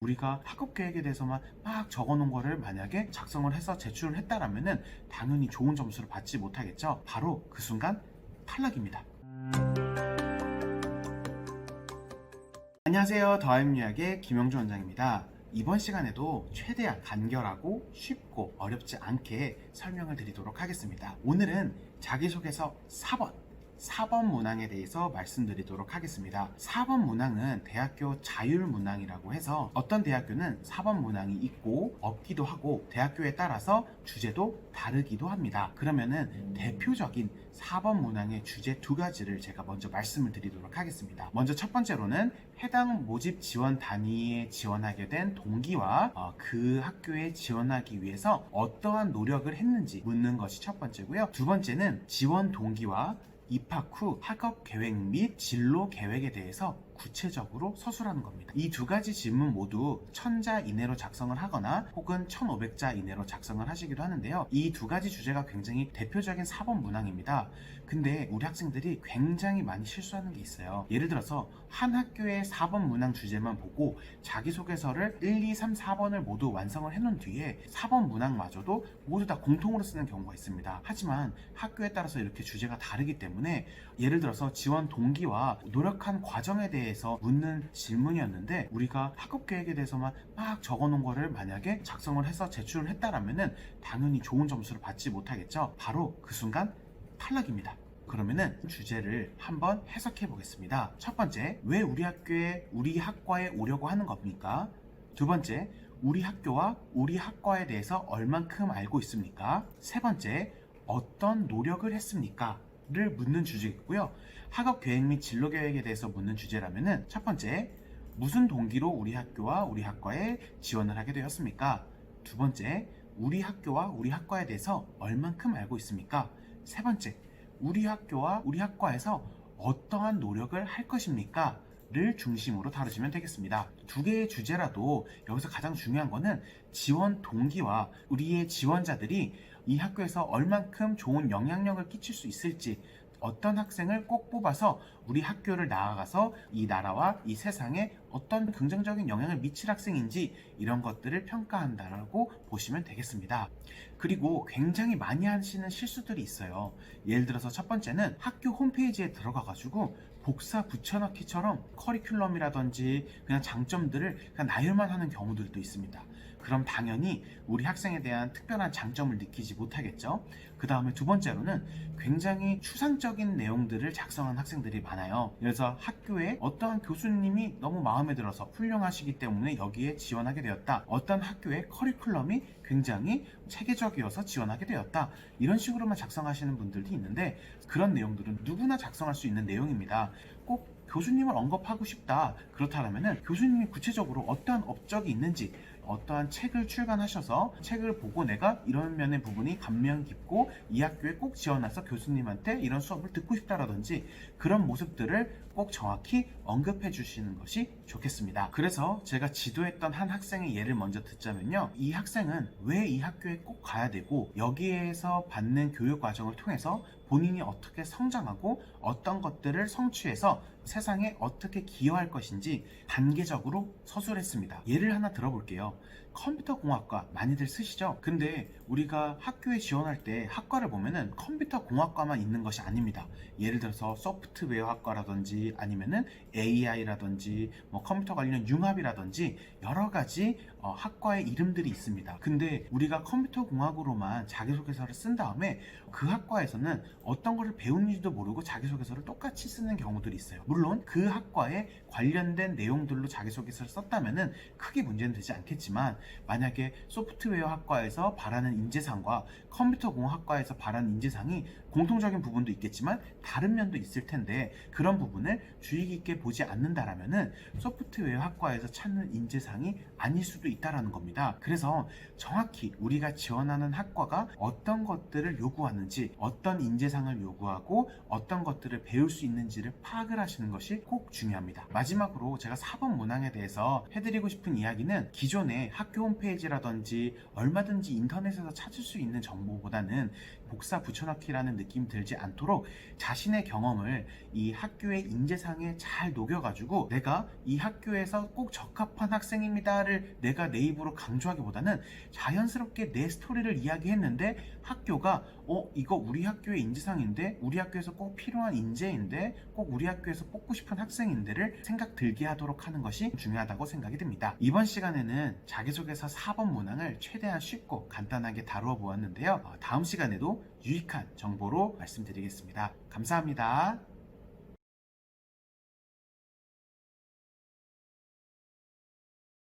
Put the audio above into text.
우리가 학업 계획에 대해서만 막 적어 놓은 거를 만약에 작성을 해서 제출을 했다라면은 당연히 좋은 점수를 받지 못하겠죠. 바로 그 순간 탈락입니다. 안녕하세요. 더하임리학의 김영주 원장입니다. 이번 시간에도 최대한 간결하고 쉽고 어렵지 않게 설명을 드리도록 하겠습니다. 오늘은 자기소개서 4번 문항에 대해서 말씀드리도록 하겠습니다. 4번 문항은 대학교 자율문항이라고 해서 어떤 대학교는 4번 문항이 있고 없기도 하고 대학교에 따라서 주제도 다르기도 합니다. 그러면은 대표적인 4번 문항의 주제 두 가지를 제가 먼저 말씀을 드리도록 하겠습니다. 먼저 첫 번째로는 해당 모집 지원 단위에 지원하게 된 동기와 그 학교에 지원하기 위해서 어떠한 노력을 했는지 묻는 것이 첫 번째고요. 두 번째는 지원 동기와 입학 후 학업 계획 및 진로 계획에 대해서 구체적으로 서술하는 겁니다. 이 두 가지 질문 모두 1000자 이내로 작성을 하거나 혹은 1500자 이내로 작성을 하시기도 하는데요. 이 두 가지 주제가 굉장히 대표적인 4번 문항입니다. 근데 우리 학생들이 굉장히 많이 실수하는 게 있어요. 예를 들어서 한 학교의 4번 문항 주제만 보고 자기소개서를 1, 2, 3, 4번을 모두 완성을 해놓은 뒤에 4번 문항마저도 모두 다 공통으로 쓰는 경우가 있습니다. 하지만 학교에 따라서 이렇게 주제가 다르기 때문에 예를 들어서 지원 동기와 노력한 과정에 대해서 묻는 질문이었는데 우리가 학업 계획에 대해서만 막 적어 놓은 거를 만약에 작성을 해서 제출을 했다라면은 당연히 좋은 점수를 받지 못하겠죠. 바로 그 순간 탈락입니다. 그러면은 주제를 한번 해석해 보겠습니다. 첫 번째, 왜 우리 학교에 우리 학과에 오려고 하는 겁니까? 두 번째, 우리 학교와 우리 학과에 대해서 얼만큼 알고 있습니까? 세 번째, 어떤 노력을 했습니까? 를 묻는 주제이고요. 학업 계획 및 진로 계획에 대해서 묻는 주제라면은 첫 번째, 무슨 동기로 우리 학교와 우리 학과에 지원을 하게 되었습니까? 두 번째, 우리 학교와 우리 학과에 대해서 얼만큼 알고 있습니까? 세 번째, 우리 학교와 우리 학과에서 어떠한 노력을 할 것입니까? 를 중심으로 다루시면 되겠습니다. 두 개의 주제라도 여기서 가장 중요한 거는 지원 동기와 우리의 지원자들이 이 학교에서 얼만큼 좋은 영향력을 끼칠 수 있을지, 어떤 학생을 꼭 뽑아서 우리 학교를 나아가서 이 나라와 이 세상에 어떤 긍정적인 영향을 미칠 학생인지 이런 것들을 평가한다라고 보시면 되겠습니다. 그리고 굉장히 많이 하시는 실수들이 있어요. 예를 들어서 첫 번째는 학교 홈페이지에 들어가가지고 복사 붙여넣기처럼 커리큘럼이라든지 그냥 장점들을 그냥 나열만 하는 경우들도 있습니다. 그럼 당연히 우리 학생에 대한 특별한 장점을 느끼지 못하겠죠. 그 다음에 두 번째로는 굉장히 추상적인 내용들을 작성한 학생들이 많아요. 그래서 학교에 어떠한 교수님이 너무 마음에 들어서 훌륭하시기 때문에 여기에 지원하게 되었다. 어떤 학교의 커리큘럼이 굉장히 체계적이어서 지원하게 되었다. 이런 식으로만 작성하시는 분들도 있는데 그런 내용들은 누구나 작성할 수 있는 내용입니다. 꼭 교수님을 언급하고 싶다. 그렇다면 교수님이 구체적으로 어떠한 업적이 있는지, 어떠한 책을 출간하셔서 책을 보고 내가 이런 면의 부분이 감명 깊고 이 학교에 꼭 지원해서 교수님한테 이런 수업을 듣고 싶다라든지 그런 모습들을 꼭 정확히 언급해 주시는 것이 좋겠습니다. 그래서 제가 지도했던 한 학생의 예를 먼저 듣자면요. 이 학생은 왜 이 학교에 꼭 가야 되고 여기에서 받는 교육 과정을 통해서 본인이 어떻게 성장하고 어떤 것들을 성취해서 세상에 어떻게 기여할 것인지 단계적으로 서술했습니다. 예를 하나 들어볼게요. 컴퓨터공학과 많이들 쓰시죠? 근데 우리가 학교에 지원할 때 학과를 보면은 컴퓨터공학과만 있는 것이 아닙니다. 예를 들어서 소프트웨어 학과라든지 아니면은 AI라든지 뭐 컴퓨터 관련 융합이라든지 여러 가지 학과의 이름들이 있습니다. 근데 우리가 컴퓨터공학으로만 자기소개서를 쓴 다음에 그 학과에서는 어떤 것을 배우는지도 모르고 자기소개서를 똑같이 쓰는 경우들이 있어요. 물론 그 학과에 관련된 내용들로 자기소개서를 썼다면은 크게 문제는 되지 않겠지만 만약에 소프트웨어 학과에서 바라는 인재상과 컴퓨터공학과에서 바라는 인재상이 공통적인 부분도 있겠지만 다른 면도 있을 텐데 그런 부분을 주의 깊게 보지 않는다라면은 소프트웨어 학과에서 찾는 인재상이 아닐 수도 있다라는 겁니다. 그래서 정확히 우리가 지원하는 학과가 어떤 것들을 요구하는지, 어떤 인재상을 요구하고 어떤 것들을 배울 수 있는지를 파악을 하시는 것이 꼭 중요합니다. 마지막으로 제가 4번 문항에 대해서 해드리고 싶은 이야기는 기존의 학교 홈페이지라든지 얼마든지 인터넷에서 찾을 수 있는 정보보다는 복사 붙여넣기라는 느낌 들지 않도록 자신의 경험을 이 학교의 인재상에 잘 녹여가지고 내가 이 학교에서 꼭 적합한 학생입니다를 내가 내 입으로 강조하기보다는 자연스럽게 내 스토리를 이야기했는데 학교가 이거 우리 학교의 인재상인데, 우리 학교에서 꼭 필요한 인재인데, 꼭 우리 학교에서 뽑고 싶은 학생인데를 생각 들게 하도록 하는 것이 중요하다고 생각이 듭니다. 이번 시간에는 자기소개서 4번 문항을 최대한 쉽고 간단하게 다루어 보았는데요. 다음 시간에도 유익한 정보로 말씀드리겠습니다. 감사합니다.